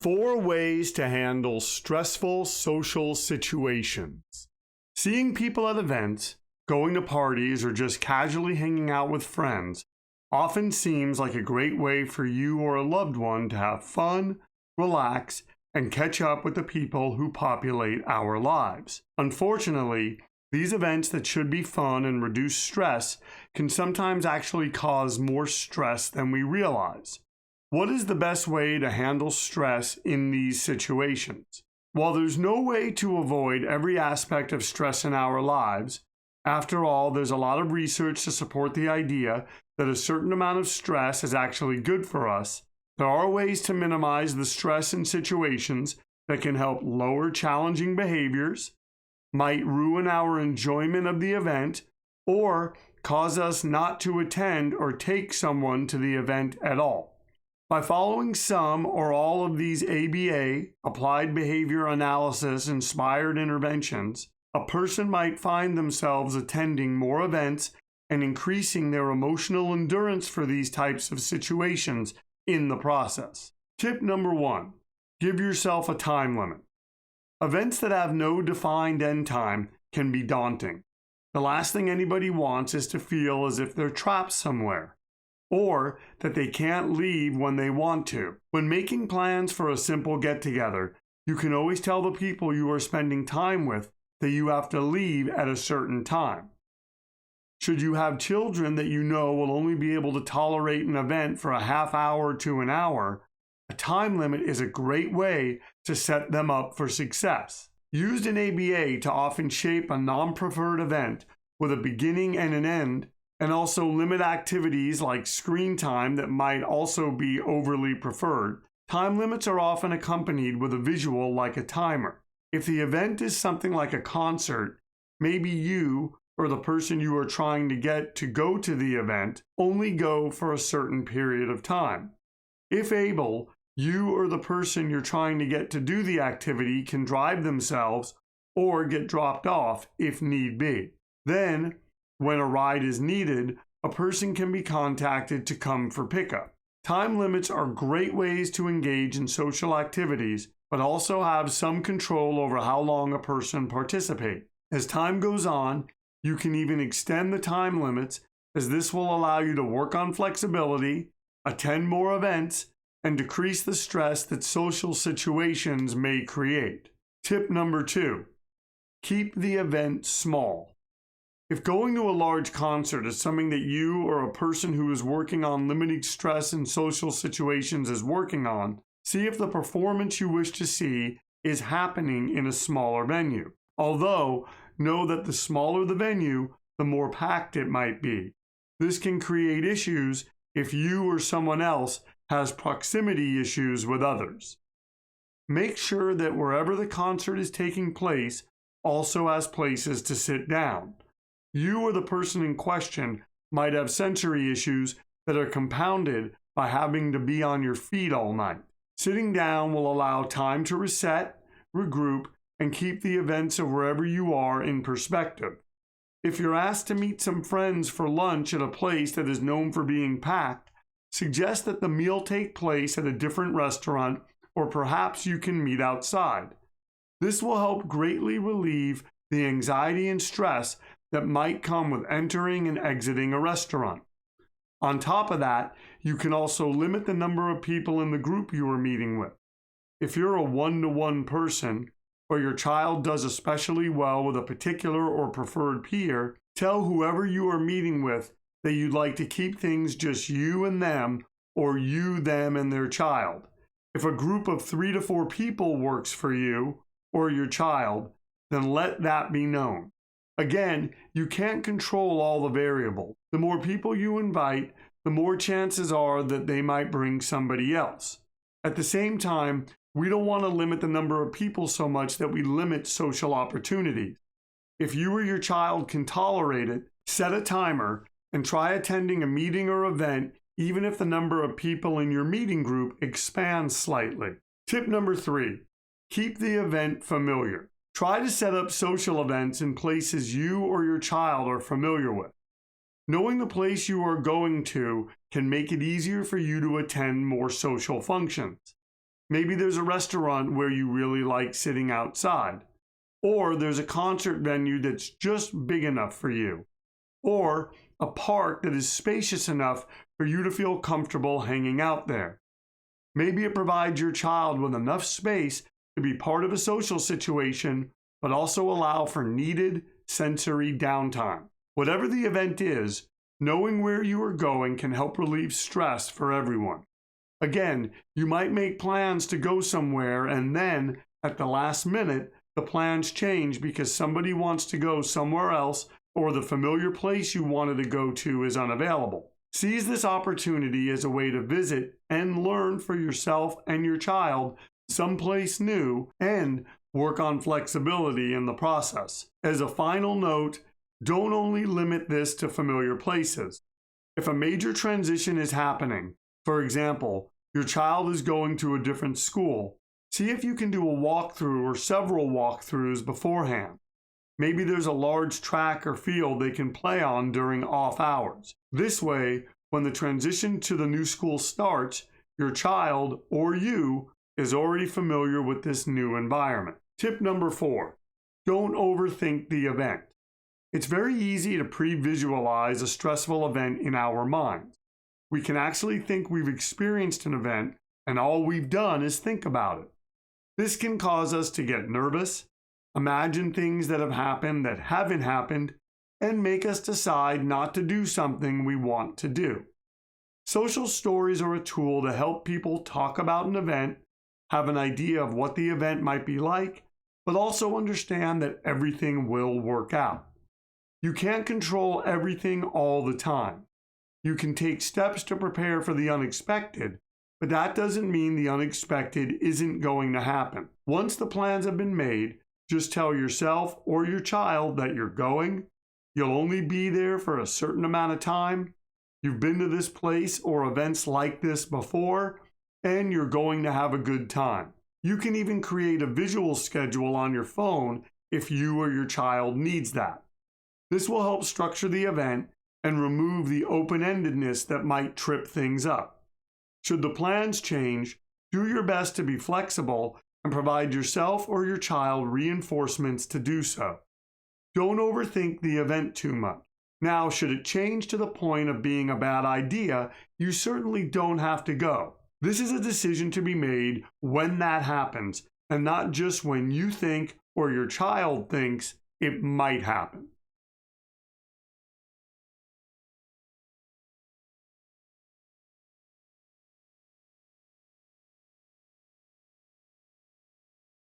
4 ways to handle stressful social situations. Seeing people at events, going to parties, or just casually hanging out with friends often seems like a great way for you or a loved one to have fun, relax, and catch up with the people who populate our lives. Unfortunately, these events that should be fun and reduce stress can sometimes actually cause more stress than we realize. What is the best way to handle stress in these situations? While there's no way to avoid every aspect of stress in our lives, after all, there's a lot of research to support the idea that a certain amount of stress is actually good for us. There are ways to minimize the stress in situations that can help lower challenging behaviors, might ruin our enjoyment of the event, or cause us not to attend or take someone to the event at all. By following some or all of these ABA, Applied Behavior Analysis inspired interventions, a person might find themselves attending more events and increasing their emotional endurance for these types of situations in the process. Tip number 1, give yourself a time limit. Events that have no defined end time can be daunting. The last thing anybody wants is to feel as if they're trapped somewhere, or that they can't leave when they want to. When making plans for a simple get-together, you can always tell the people you are spending time with that you have to leave at a certain time. Should you have children that you know will only be able to tolerate an event for a half hour to an hour, a time limit is a great way to set them up for success. Used in ABA to often shape a non-preferred event with a beginning and an end, and also limit activities like screen time that might also be overly preferred. Time limits are often accompanied with a visual like a timer. If the event is something like a concert, maybe you or the person you are trying to get to go to the event only go for a certain period of time. If able, you or the person you're trying to get to do the activity can drive themselves or get dropped off if need be. Then, when a ride is needed, a person can be contacted to come for pickup. Time limits are great ways to engage in social activities, but also have some control over how long a person participates. As time goes on, you can even extend the time limits, as this will allow you to work on flexibility, attend more events, and decrease the stress that social situations may create. Tip number 2, keep the event small. If going to a large concert is something that you or a person who is working on limiting stress in social situations is working on, see if the performance you wish to see is happening in a smaller venue. Although, know that the smaller the venue, the more packed it might be. This can create issues if you or someone else has proximity issues with others. Make sure that wherever the concert is taking place also has places to sit down. You or the person in question might have sensory issues that are compounded by having to be on your feet all night. Sitting down will allow time to reset, regroup, and keep the events of wherever you are in perspective. If you're asked to meet some friends for lunch at a place that is known for being packed, suggest that the meal take place at a different restaurant, or perhaps you can meet outside. This will help greatly relieve the anxiety and stress that might come with entering and exiting a restaurant. On top of that, you can also limit the number of people in the group you are meeting with. If you're a one-to-one person, or your child does especially well with a particular or preferred peer, tell whoever you are meeting with that you'd like to keep things just you and them, or you, them, and their child. If a group of 3 to 4 people works for you or your child, then let that be known. Again, you can't control all the variables. The more people you invite, the more chances are that they might bring somebody else. At the same time, we don't want to limit the number of people so much that we limit social opportunities. If you or your child can tolerate it, set a timer and try attending a meeting or event even if the number of people in your meeting group expands slightly. Tip number 3, keep the event familiar. Try to set up social events in places you or your child are familiar with. Knowing the place you are going to can make it easier for you to attend more social functions. Maybe there's a restaurant where you really like sitting outside. Or there's a concert venue that's just big enough for you. Or a park that is spacious enough for you to feel comfortable hanging out there. Maybe it provides your child with enough space to be part of a social situation, but also allow for needed sensory downtime. Whatever the event is, knowing where you are going can help relieve stress for everyone. Again, you might make plans to go somewhere and then, at the last minute, the plans change because somebody wants to go somewhere else or the familiar place you wanted to go to is unavailable. Seize this opportunity as a way to visit and learn for yourself and your child someplace new and work on flexibility in the process. As a final note, don't only limit this to familiar places. If a major transition is happening, for example, your child is going to a different school, see if you can do a walkthrough or several walkthroughs beforehand. Maybe there's a large track or field they can play on during off hours. This way, when the transition to the new school starts, your child or you is already familiar with this new environment. Tip number 4, don't overthink the event. It's very easy to pre-visualize a stressful event in our minds. We can actually think we've experienced an event and all we've done is think about it. This can cause us to get nervous, imagine things that have happened that haven't happened, and make us decide not to do something we want to do. Social stories are a tool to help people talk about an event, have an idea of what the event might be like, but also understand that everything will work out. You can't control everything all the time. You can take steps to prepare for the unexpected, but that doesn't mean the unexpected isn't going to happen. Once the plans have been made, just tell yourself or your child that you're going, you'll only be there for a certain amount of time, you've been to this place or events like this before, and you're going to have a good time. You can even create a visual schedule on your phone if you or your child needs that. This will help structure the event and remove the open-endedness that might trip things up. Should the plans change, do your best to be flexible and provide yourself or your child reinforcements to do so. Don't overthink the event too much. Now, should it change to the point of being a bad idea, you certainly don't have to go. This is a decision to be made when that happens, and not just when you think or your child thinks it might happen.